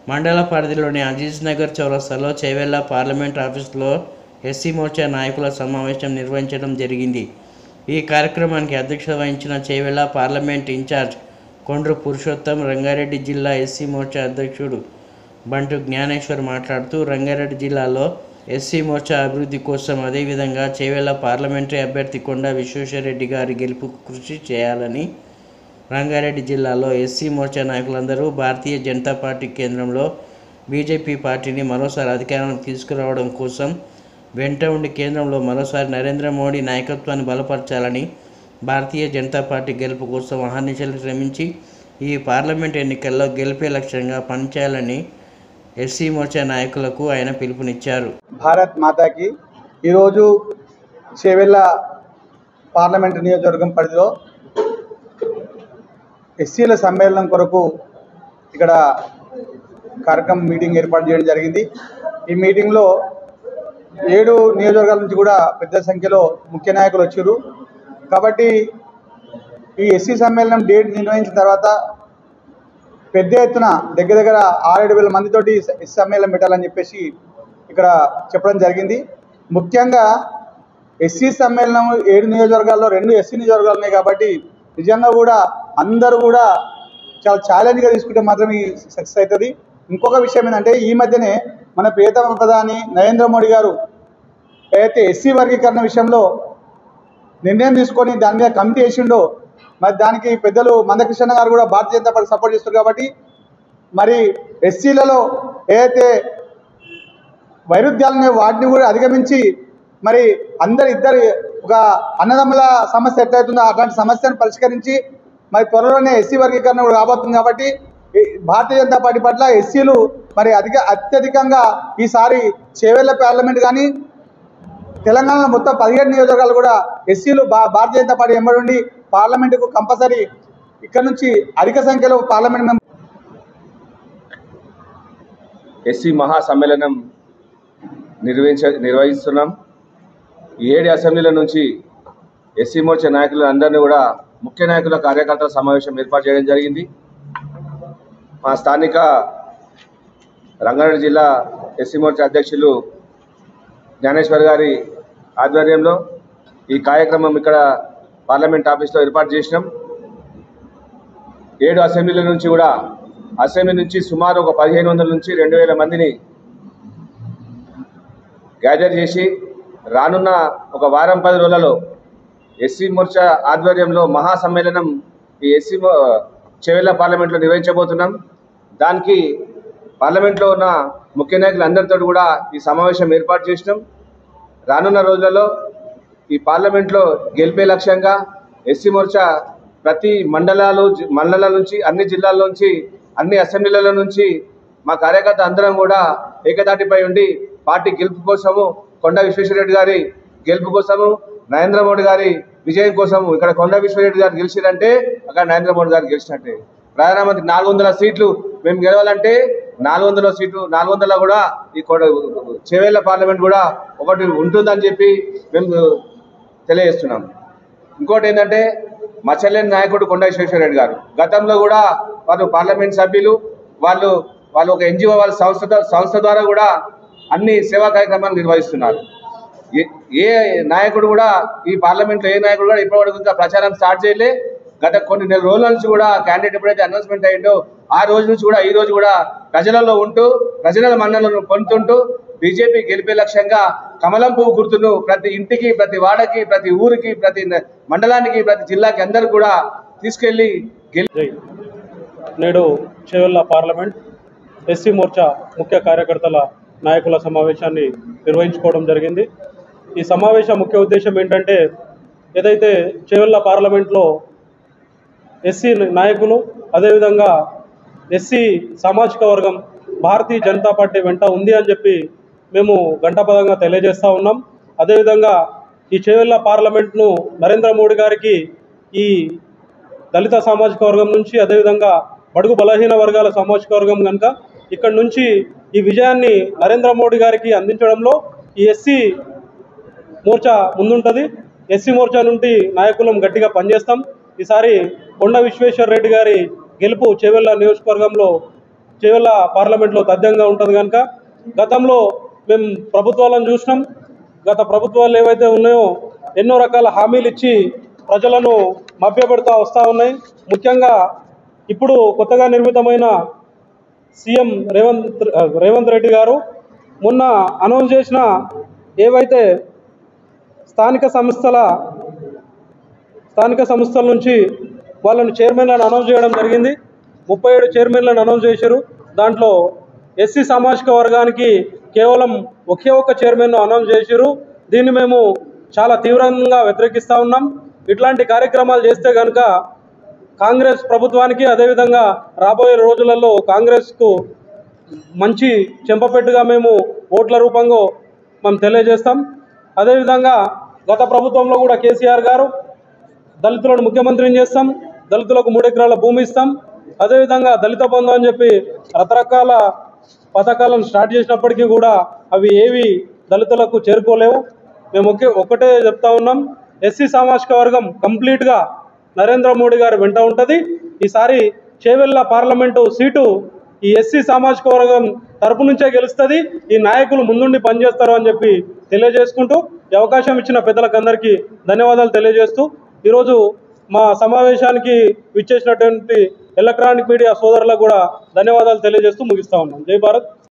మండల పరిధిలోని అజీజ్ నగర్ చౌరస్తాలో చేవెళ్ల పార్లమెంట్ ఆఫీసులో ఎస్సీ మోర్చా నాయకుల సమావేశం నిర్వహించడం జరిగింది. ఈ కార్యక్రమానికి అధ్యక్షత వహించిన చేవెళ్ల పార్లమెంట్ ఇన్ఛార్జ్ కొండ్రు పురుషోత్తం, రంగారెడ్డి జిల్లా ఎస్సీ మోర్చా అధ్యక్షుడు బంటు జ్ఞానేశ్వర్ మాట్లాడుతూ రంగారెడ్డి జిల్లాలో ఎస్సీ మోర్చా అభివృద్ధి కోసం అదేవిధంగా చేవెళ్ల పార్లమెంటరీ అభ్యర్థి కొండా విశ్వేశ్వరరెడ్డి గారి గెలుపుకు కృషి చేయాలని, రంగారెడ్డి జిల్లాలో ఎస్సీ మోర్చా నాయకులందరూ భారతీయ జనతా పార్టీ కేంద్రంలో బీజేపీ పార్టీని మరోసారి అధికారంలోకి తీసుకురావడం కోసం వెంట ఉండి కేంద్రంలో మరోసారి నరేంద్ర మోడీ నాయకత్వాన్ని బలపరచాలని, భారతీయ జనతా పార్టీ గెలుపు కోసం అహర్నిశలు శ్రమించి ఈ పార్లమెంట్ ఎన్నికల్లో గెలిపే లక్ష్యంగా పనిచేయాలని ఎస్సీ మోర్చా నాయకులకు ఆయన పిలుపునిచ్చారు. భారత్ మాతాకి ఈరోజు చేవెళ్ల పార్లమెంట్ నియోజకవర్గం పరిధిలో ఎస్సీల సమ్మేళనం కొరకు ఇక్కడ కార్యక్రమం మీటింగ్ ఏర్పాటు చేయడం జరిగింది. ఈ మీటింగ్లో 7 నియోజకవర్గాల నుంచి కూడా పెద్ద సంఖ్యలో ముఖ్య నాయకులు వచ్చారు. కాబట్టి ఈ ఎస్సీ సమ్మేళనం డేట్ నిర్వహించిన తర్వాత పెద్ద ఎత్తున దగ్గర 6-7 మందితోటి ఎస్సీ సమ్మేళనం పెట్టాలని చెప్పేసి ఇక్కడ చెప్పడం జరిగింది. ముఖ్యంగా ఎస్సీ సమ్మేళనం 7 నియోజకవర్గాల్లో 2 ఎస్సీ నియోజకవర్గాలు ఉన్నాయి. కాబట్టి నిజంగా కూడా అందరూ కూడా చాలా ఛాలెంజ్గా తీసుకుంటే మాత్రం ఈ సక్సెస్ అవుతుంది. ఇంకొక విషయం ఏంటంటే, ఈ మధ్యనే మన ప్రియతమ ప్రధాని నరేంద్ర మోడీ గారు ఏదైతే ఎస్సీ వర్గీకరణ విషయంలో నిర్ణయం తీసుకొని దాని మీద కమిటీ వేసిండో, మరి దానికి పెద్దలు మందకృష్ణ గారు కూడా భారతీయ జనతా పార్టీ సపోర్ట్ చేస్తారు. కాబట్టి మరి ఎస్సీలలో ఏదైతే వైరుధ్యాలని వాటిని కూడా అధిగమించి మరి ఇద్దరు ఒక అన్నదమ్ముల సమస్య ఎట్లయితుందో అట్లాంటి సమస్యను పరిష్కరించి మరి త్వరలోనే ఎస్సీ వర్గీకరణ కూడా రాబోతుంది. కాబట్టి భారతీయ జనతా పార్టీ పట్ల ఎస్సీలు మరి అత్యధికంగా ఈసారి చేవెళ్ల పార్లమెంట్ కానీ తెలంగాణలో మొత్తం 17 నియోజకవర్గాలు కూడా ఎస్సీలు భారతీయ జనతా పార్టీ ఎంబడి పార్లమెంటుకు కంపల్సరీ ఇక్కడ నుంచి అధిక సంఖ్యలో పార్లమెంట్ ఎస్సీ మహాసమ్మేళనం నిర్వహిస్తున్నాం. 7 అసెంబ్లీల నుంచి ఎస్సీ మోర్చా నాయకులు అందరినీ కూడా ముఖ్య నాయకుల కార్యకర్తల సమావేశం ఏర్పాటు చేయడం జరిగింది. మా స్థానిక రంగారెడ్డి జిల్లా ఎస్సీ మోర్చా అధ్యక్షులు జ్ఞానేశ్వర్ గారి ఆధ్వర్యంలో ఈ కార్యక్రమం ఇక్కడ పార్లమెంట్ ఆఫీస్లో ఏర్పాటు చేసినాం. 7 అసెంబ్లీల నుంచి కూడా అసెంబ్లీ నుంచి సుమారు ఒక 1500 నుంచి 2000 మందిని గ్యాదర్ చేసి రానున్న ఒక వారం 10 రోజులలో ఎస్సీ మోర్చా ఆధ్వర్యంలో మహాసమ్మేళనం ఈ ఎస్సీ చేవెళ్ల పార్లమెంట్లో నిర్వహించబోతున్నాం. దానికి పార్లమెంట్లో ఉన్న ముఖ్య నాయకులు అందరితో కూడా ఈ సమావేశం ఏర్పాటు చేసినాం. రానున్న రోజులలో ఈ పార్లమెంట్లో గెలిపే లక్ష్యంగా ఎస్సీ మోర్చా ప్రతి మండలాల నుంచి అన్ని జిల్లాల నుంచి అన్ని అసెంబ్లీల నుంచి మా కార్యకర్త అందరం కూడా ఏకతాటిపై ఉండి పార్టీ గెలుపు కోసము, కొండా విశ్వేశ్వరరెడ్డి గారి గెలుపు కోసము, నరేంద్ర మోడీ గారి విజయం కోసము. ఇక్కడ కొండా విశ్వేశ్వరరెడ్డి గారు గెలిచిరంటే అక్కడ నరేంద్ర మోడీ గారు గెలిచినట్టే. ప్రధానమంత్రి 400 సీట్లు మేము గెలవాలంటే 400 సీట్లు 400 కూడా ఈ చేవెళ్ల పార్లమెంట్ కూడా ఒకటి ఉంటుందని చెప్పి మేము తెలియజేస్తున్నాం. ఇంకోటి ఏంటంటే, మచ్చలేని నాయకుడు కొండా విశ్వేశ్వరరెడ్డి గారు గతంలో కూడా వారు పార్లమెంట్ సభ్యులు. వాళ్ళు ఒక ఎన్జిఓ వాళ్ళ సంస్థ ద్వారా కూడా అన్ని సేవా కార్యక్రమాలు నిర్వహిస్తున్నారు. ఏ నాయకుడు కూడా ఈ పార్లమెంట్లో ఏ నాయకుడు కూడా ఇప్పటివరకు ఇంకా ప్రచారం స్టార్ట్ చేయలే. గత కొన్ని నెల రోజుల నుంచి కూడా క్యాండిడేట్ ఎప్పుడైతే అనౌన్స్మెంట్ అయ్యిందో ఆ రోజు నుంచి కూడా ఈ రోజు కూడా ప్రజలలో ఉంటూ ప్రజల మన్ననలను పొందుతుంటూ బీజేపీ గెలిపే లక్ష్యంగా కమలం పువ్వు గుర్తును ప్రతి ఇంటికి, ప్రతి వాడకి, ప్రతి ఊరికి, ప్రతి మండలానికి, ప్రతి జిల్లాకి అందరూ కూడా తీసుకెళ్లి నేడు చేవెళ్ల పార్లమెంట్ ఎస్సీ మోర్చా ముఖ్య కార్యకర్తల నాయకుల సమావేశాన్ని నిర్వహించుకోవడం జరిగింది. ఈ సమావేశ ముఖ్య ఉద్దేశం ఏంటంటే, ఏదైతే చేవెళ్ల పార్లమెంట్లో ఎస్సీ నాయకులు అదేవిధంగా ఎస్సీ సామాజిక వర్గం భారతీయ జనతా పార్టీ వెంట ఉంది అని చెప్పి మేము గంటాపదంగా తెలియజేస్తూ ఉన్నాం. అదేవిధంగా ఈ చేవెళ్ల పార్లమెంట్ను నరేంద్ర మోడీ గారికి ఈ దళిత సామాజిక వర్గం నుంచి అదేవిధంగా బడుగు బలహీన వర్గాల సామాజిక వర్గం కనుక ఇక్కడ నుంచి ఈ విజయాన్ని నరేంద్ర మోడీ గారికి అందించడంలో ఈ ఎస్సీ మోర్చా ముందుంటుంది. ఎస్సీ మోర్చా నుండి నాయకులం గట్టిగా పనిచేస్తాం. ఈసారి కొండా విశ్వేశ్వరరెడ్డి గారి గెలుపు చేవెళ్ల నియోజకవర్గంలో చేవెళ్ళ పార్లమెంట్లో తథ్యంగా ఉంటుంది కనుక గతంలో మేము ప్రభుత్వాలను చూసినాం. గత ప్రభుత్వాలు ఏవైతే ఉన్నాయో ఎన్నో రకాల హామీలు ఇచ్చి ప్రజలను మభ్యపెడతా వస్తూ ఉన్నాయి. ముఖ్యంగా ఇప్పుడు కొత్తగా నిర్మితమైన సీఎం రేవంత్ రెడ్డి గారు మొన్న అనౌన్స్ చేసిన ఏవైతే స్థానిక సంస్థల నుంచి వాళ్ళని చైర్మన్లను అనౌన్స్ చేయడం జరిగింది. 37 చైర్మన్లను అనౌన్స్ చేశారు. దాంట్లో ఎస్సీ సామాజిక వర్గానికి కేవలం ఒకే ఒక్క చైర్మన్ను అనౌన్స్ చేశారు. దీన్ని మేము చాలా తీవ్రంగా వ్యతిరేకిస్తూ ఉన్నాం. ఇట్లాంటి కార్యక్రమాలు చేస్తే కనుక కాంగ్రెస్ ప్రభుత్వానికి అదేవిధంగా రాబోయే రోజులలో కాంగ్రెస్కు మంచి చెంపపెట్టుగా మేము ఓట్ల రూపంగా మేము తెలియజేస్తాం. అదేవిధంగా గత ప్రభుత్వంలో కూడా కేసీఆర్ గారు దళితులను ముఖ్యమంత్రిని చేస్తాం, దళితులకు 3 ఎకరాల భూమి ఇస్తాం, అదేవిధంగా దళిత బంధు అని చెప్పి రకరకాల పథకాలను స్టార్ట్ చేసినప్పటికీ కూడా అవి ఏవి దళితులకు చేరుకోలేవు. మేము ఒక్కటే చెప్తా ఉన్నాం, ఎస్సీ సామాజిక వర్గం కంప్లీట్గా నరేంద్ర మోడీ గారి వెంట ఉంటుంది. ఈసారి చేవెళ్ళ పార్లమెంటు సీటు ఈ ఎస్సీ సామాజిక వర్గం తరపు నుంచే గెలుస్తుంది. ఈ నాయకులు ముందుండి పనిచేస్తారు అని చెప్పి తెలియజేసుకుంటూ ఈ అవకాశం ఇచ్చిన పెద్దలకు అందరికీ ధన్యవాదాలు తెలియజేస్తూ ఈరోజు మా సమావేశానికి విచ్చేసినటువంటి ఎలక్ట్రానిక్ మీడియా సోదరులకు కూడా ధన్యవాదాలు తెలియజేస్తూ ముగిస్తా ఉన్నాం. జై భారత్.